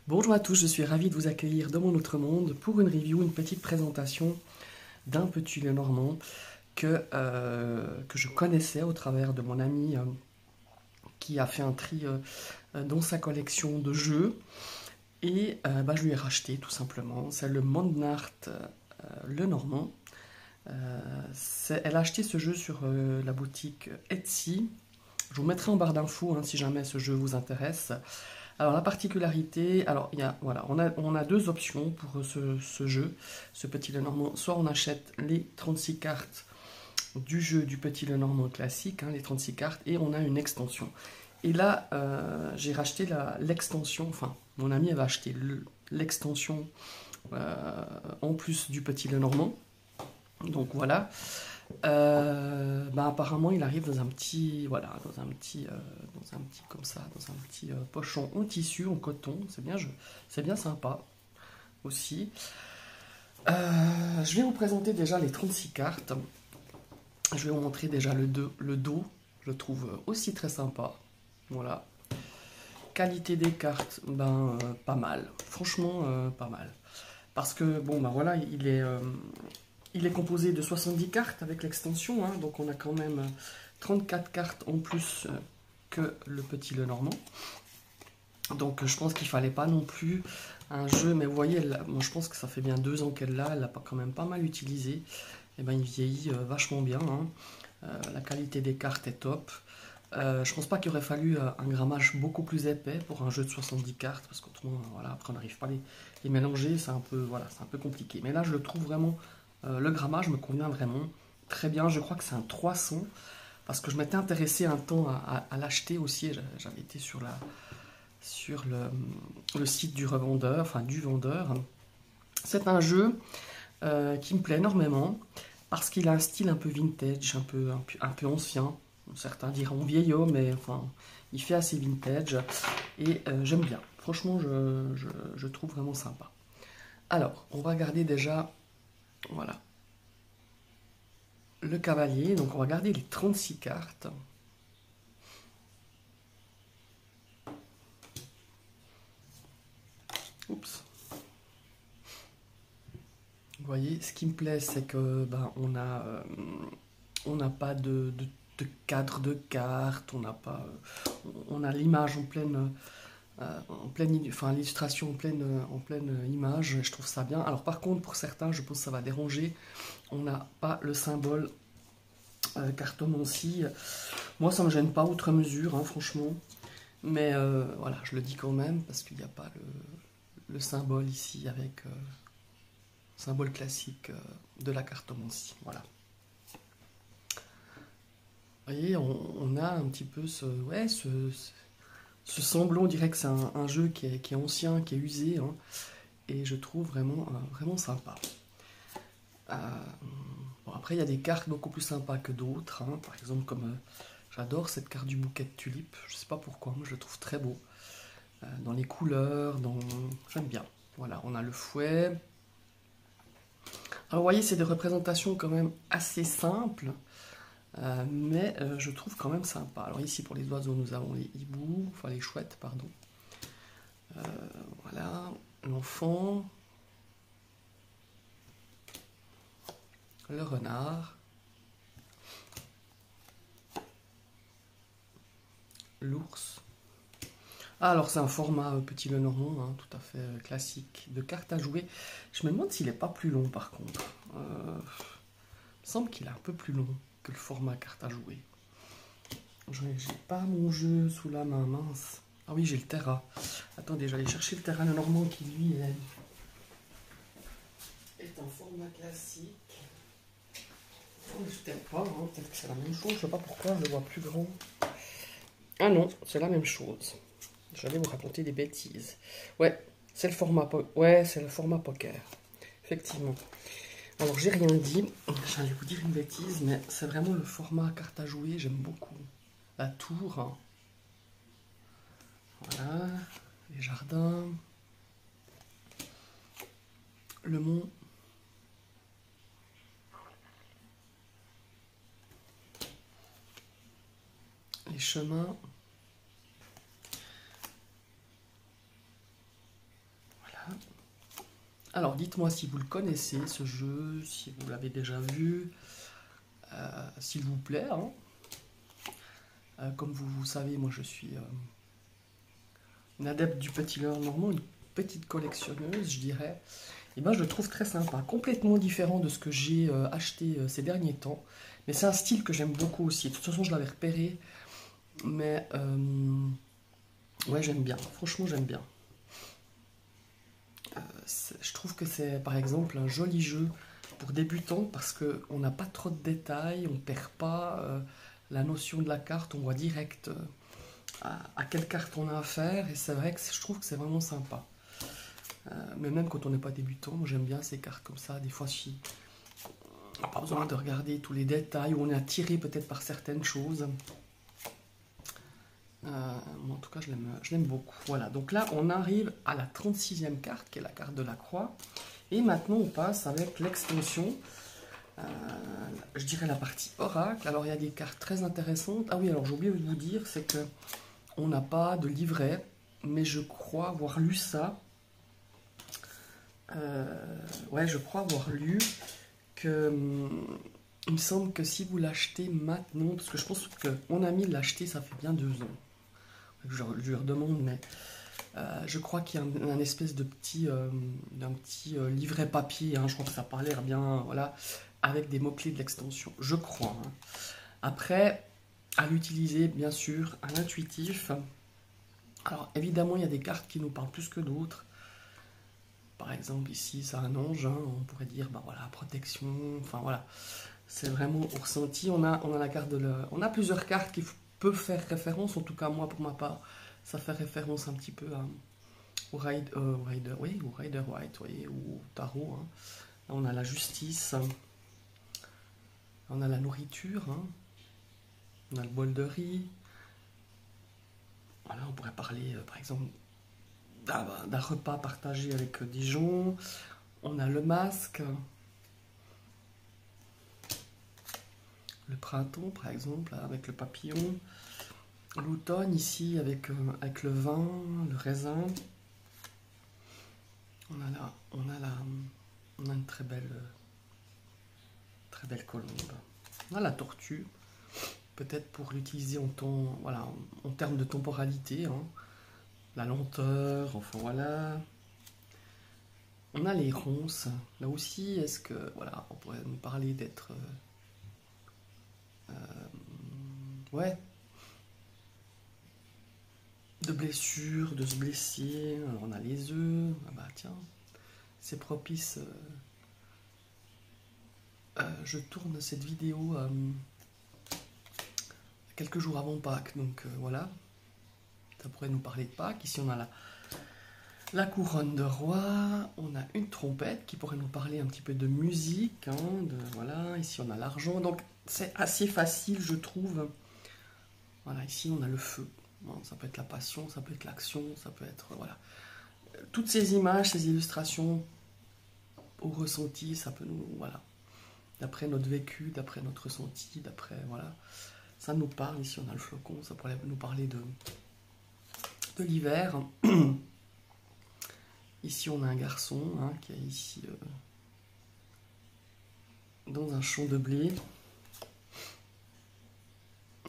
Bonjour à tous, je suis ravi de vous accueillir dans mon autre monde pour une review, une petite présentation d'un petit Lenormand que je connaissais au travers de mon ami qui a fait un tri dans sa collection de jeux et je lui ai racheté tout simplement. C'est le Mondnart Lenormand. Elle a acheté ce jeu sur la boutique Etsy. Je vous mettrai en barre d'infos si jamais ce jeu vous intéresse. Alors la particularité, alors voilà, on a deux options pour ce jeu, ce petit Lenormand. Soit on achète les 36 cartes du jeu du petit Lenormand classique, les 36 cartes, et on a une extension. Et là, j'ai racheté l'extension, enfin, mon ami avait acheté l'extension en plus du petit Lenormand. Donc voilà. Apparemment il arrive dans un petit dans un petit comme ça, dans un petit pochon en tissu, en coton. C'est bien sympa aussi. Je vais vous présenter déjà les 36 cartes. Je vais vous montrer déjà le dos. Je le trouve aussi très sympa. Voilà. Qualité des cartes, pas mal. Franchement, pas mal. Parce que voilà, il est composé de 70 cartes avec l'extension, donc on a quand même 34 cartes en plus que le petit Lenormand. Donc je pense qu'il ne fallait pas non plus un jeu, mais vous voyez, moi je pense que ça fait bien 2 ans qu'elle l'a, elle l'a quand même pas mal utilisé. Et il vieillit vachement bien, la qualité des cartes est top. Je pense pas qu'il aurait fallu un grammage beaucoup plus épais pour un jeu de 70 cartes, parce qu'autrement, voilà, après on n'arrive pas à les mélanger, c'est un peu compliqué. Mais là je le trouve vraiment. Le grammage me convient vraiment très bien. Je crois que c'est un 300 parce que je m'étais intéressé un temps à l'acheter aussi. J'avais été sur le site du revendeur, enfin du vendeur. C'est un jeu qui me plaît énormément parce qu'il a un style un peu vintage, un peu ancien. Certains diront vieillot, mais enfin, il fait assez vintage et j'aime bien. Franchement, je trouve vraiment sympa. Alors, on va regarder déjà. Voilà. Le cavalier, donc on va garder les 36 cartes. Oups. Vous voyez, ce qui me plaît, c'est que on n'a pas de cadre de cartes, on a l'image enfin l'illustration en pleine image. Je trouve ça bien. Alors par contre, pour certains, je pense que ça va déranger. On n'a pas le symbole cartomancie. Moi, ça me gêne pas outre mesure, franchement. Mais voilà, je le dis quand même parce qu'il n'y a pas le symbole ici avec symbole classique de la cartomancie. Voilà. Vous voyez, on a un petit peu ce semblant. On dirait que c'est un jeu qui est ancien, qui est usé, et je trouve vraiment sympa. Après, il y a des cartes beaucoup plus sympas que d'autres. Par exemple, comme j'adore cette carte du bouquet de tulipes. Je sais pas pourquoi, moi je le trouve très beau. Dans les couleurs, j'aime bien. Voilà, on a le fouet. Alors, vous voyez, c'est des représentations quand même assez simples, mais je trouve quand même sympa. Alors ici, pour les oiseaux, nous avons les hiboux, enfin les chouettes, pardon. Voilà, l'enfant. Le renard, l'ours. Alors c'est un format petit Lenormand, tout à fait classique, de carte à jouer. Je me demande s'il n'est pas plus long par contre. Il me semble qu'il est un peu plus long que le format carte à jouer. J'ai pas mon jeu sous la main, mince. Ah oui, j'ai le Terra. Attendez, j'allais chercher le Terra Lenormand qui lui est en format classique. Peut-être pas, peut-être que c'est la même chose, je sais pas pourquoi je le vois plus grand. Ah non, c'est la même chose. J'allais vous raconter des bêtises. Ouais, c'est le format poker. Effectivement. Alors j'ai rien dit, j'allais vous dire une bêtise, mais c'est vraiment le format carte à jouer, j'aime beaucoup. La tour. Voilà, les jardins. Le mont. Les chemins. Alors, dites-moi si vous le connaissez, ce jeu, si vous l'avez déjà vu, s'il vous plaît, hein. Comme vous savez, moi je suis une adepte du petit leurre normand, une petite collectionneuse, je dirais. Et ben, je le trouve très sympa, complètement différent de ce que j'ai acheté ces derniers temps. Mais c'est un style que j'aime beaucoup aussi. De toute façon, je l'avais repéré, mais ouais, j'aime bien. Franchement, j'aime bien. Je trouve que c'est, par exemple, un joli jeu pour débutants parce qu'on n'a pas trop de détails, on perd pas la notion de la carte, on voit direct à quelle carte on a affaire, et c'est vrai que je trouve que c'est vraiment sympa. Mais même quand on n'est pas débutant, moi j'aime bien ces cartes comme ça, des fois si on n'a pas besoin de regarder tous les détails, ou on est attiré peut-être par certaines choses. Moi, en tout cas, je l'aime beaucoup. Voilà, donc là, on arrive à la 36e carte, qui est la carte de la croix. Et maintenant, on passe avec l'extension, je dirais la partie oracle. Alors, il y a des cartes très intéressantes. Ah oui, alors j'ai oublié de vous dire, c'est que on n'a pas de livret, mais je crois avoir lu ça. Ouais, je crois avoir lu que... il me semble que si vous l'achetez maintenant, parce que je pense que mon ami l'a acheté, ça fait bien 2 ans. Je lui redemande, mais je crois qu'il y a un espèce de d'un petit livret papier, hein, je crois que ça parlait bien, voilà, avec des mots-clés de l'extension, je crois. Hein. Après, à l'utiliser, bien sûr, à l'intuitif. Alors, évidemment, il y a des cartes qui nous parlent plus que d'autres. Par exemple, ici, c'est un ange, hein, on pourrait dire, bah voilà, protection, enfin voilà. C'est vraiment au ressenti. On a la carte on a plusieurs cartes qui peuvent faire référence, en tout cas moi pour ma part, ça fait référence un petit peu au Rider, oui, au Rider White, oui, ou au tarot. Hein. Là, on a la justice, on a la nourriture, hein. On a le bol de riz. Voilà, on pourrait parler par exemple d'un repas partagé avec des gens. On a le masque. Le printemps, par exemple, avec le papillon. L'automne, ici, avec le vin, le raisin. On a une très belle colombe. On a la tortue, peut-être pour l'utiliser voilà, en termes de temporalité. Hein. La lenteur, enfin voilà. On a les ronces. Là aussi, est-ce que, voilà, on pourrait nous parler d'être... ouais, de blessures, de se blesser. Alors on a les œufs, ah bah tiens, c'est propice. Je tourne cette vidéo quelques jours avant Pâques, donc voilà, ça pourrait nous parler de Pâques. Ici on a la couronne de roi, on a une trompette qui pourrait nous parler un petit peu de musique, hein, voilà. Ici on a l'argent, donc c'est assez facile je trouve. Voilà, ici on a le feu. Bon, ça peut être la passion, ça peut être l'action, ça peut être... voilà. Toutes ces images, ces illustrations au ressenti, ça peut nous... voilà. D'après notre vécu, d'après notre ressenti, d'après... voilà. Ça nous parle. Ici, on a le flocon, ça pourrait nous parler de l'hiver. Ici, on a un garçon hein, qui est ici dans un champ de blé.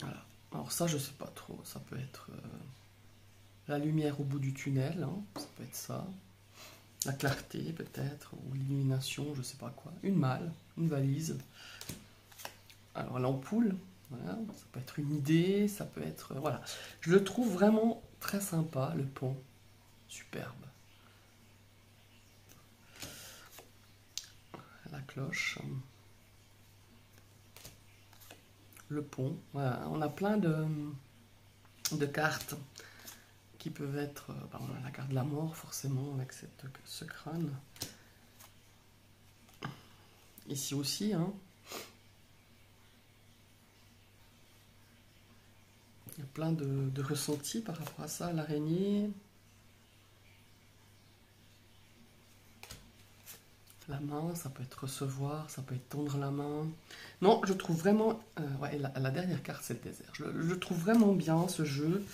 Voilà. Alors ça, je sais pas trop. Ça peut être la lumière au bout du tunnel, hein, ça peut être ça. La clarté peut-être, ou l'illumination, je sais pas quoi. Une malle, une valise. Alors l'ampoule, voilà, ça peut être une idée, ça peut être... voilà. Je le trouve vraiment très sympa, le pont. Superbe. La cloche. Le pont. Voilà, on a plein de cartes qui peuvent être... on a la carte de la mort, forcément, avec ce crâne. Ici aussi, hein. Il y a plein de ressentis par rapport à ça. L'araignée. La main, ça peut être recevoir, ça peut être tendre la main. Non, je trouve vraiment... ouais, la dernière carte, c'est le désert. Je trouve vraiment bien, ce jeu.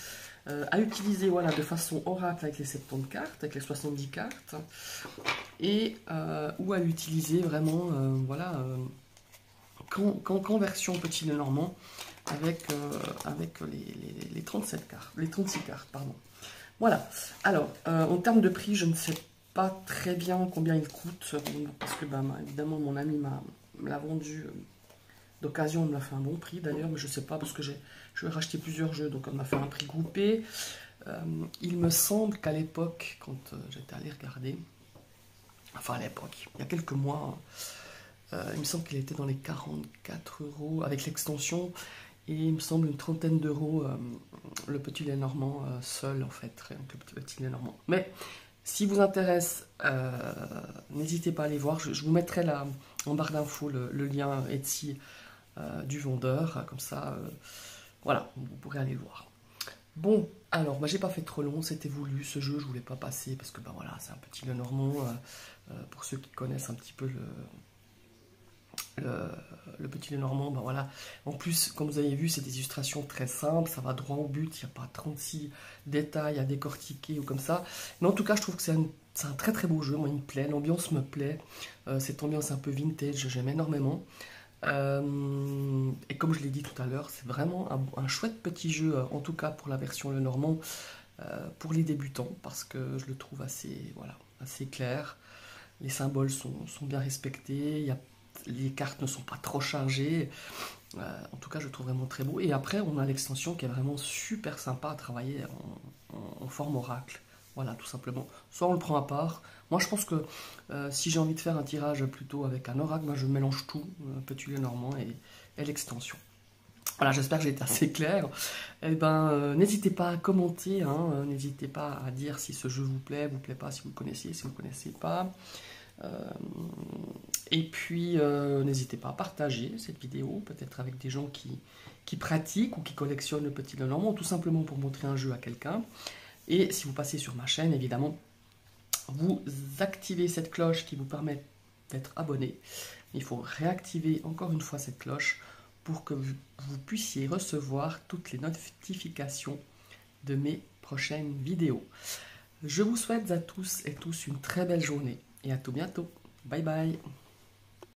à utiliser voilà, de façon oracle avec les 70 cartes, avec les 70 cartes, et ou à l'utiliser vraiment voilà, qu'en version petit Lenormand avec, avec les 37 cartes, les 36 cartes, pardon. Voilà, alors en termes de prix, je ne sais pas très bien combien il coûte, parce que bah, évidemment mon ami me l'a vendu d'occasion, il m'a fait un bon prix d'ailleurs, mais je ne sais pas parce que je vais racheter plusieurs jeux, donc on m'a fait un prix groupé. Il me semble qu'à l'époque, quand j'étais allé regarder, enfin à l'époque, il y a quelques mois, il me semble qu'il était dans les 44 € avec l'extension, et il me semble une trentaine d'euros le petit lait normand seul en fait, rien que le petit lait normand. Mais si vous intéresse, n'hésitez pas à aller voir, je vous mettrai là en barre d'infos le lien Etsy du vendeur, comme ça, voilà, vous pourrez aller le voir. Bon, alors, bah, j'ai pas fait trop long, c'était voulu, ce jeu, je voulais pas passer, parce que, bah voilà, c'est un petit Lenormand, pour ceux qui connaissent un petit peu le petit Lenormand, bah voilà. En plus, comme vous avez vu, c'est des illustrations très simples, ça va droit au but, il n'y a pas 36 détails à décortiquer ou comme ça. Mais en tout cas, je trouve que c'est un très très beau jeu, moi il me plaît, l'ambiance me plaît, cette ambiance un peu vintage, j'aime énormément. Et comme je l'ai dit tout à l'heure, c'est vraiment un chouette petit jeu, en tout cas pour la version Lenormand, pour les débutants, parce que je le trouve assez, voilà, assez clair. Les symboles sont bien respectés, les cartes ne sont pas trop chargées. En tout cas, je le trouve vraiment très beau. Et après, on a l'extension qui est vraiment super sympa à travailler en forme oracle. Voilà, tout simplement. Soit on le prend à part. Moi, je pense que si j'ai envie de faire un tirage plutôt avec un oracle, moi, je mélange tout, petit Lenormand et l'extension. Voilà, j'espère que j'ai été assez clair. Eh ben, n'hésitez pas à commenter, hein, n'hésitez pas à dire si ce jeu vous plaît pas, si vous le connaissiez, si vous ne le connaissez pas. Et puis, n'hésitez pas à partager cette vidéo, peut-être avec des gens qui pratiquent ou qui collectionnent le petit Lenormand, tout simplement pour montrer un jeu à quelqu'un. Et si vous passez sur ma chaîne, évidemment, vous activez cette cloche qui vous permet d'être abonné. Il faut réactiver encore une fois cette cloche pour que vous puissiez recevoir toutes les notifications de mes prochaines vidéos. Je vous souhaite à tous et tous une très belle journée et à tout bientôt. Bye bye.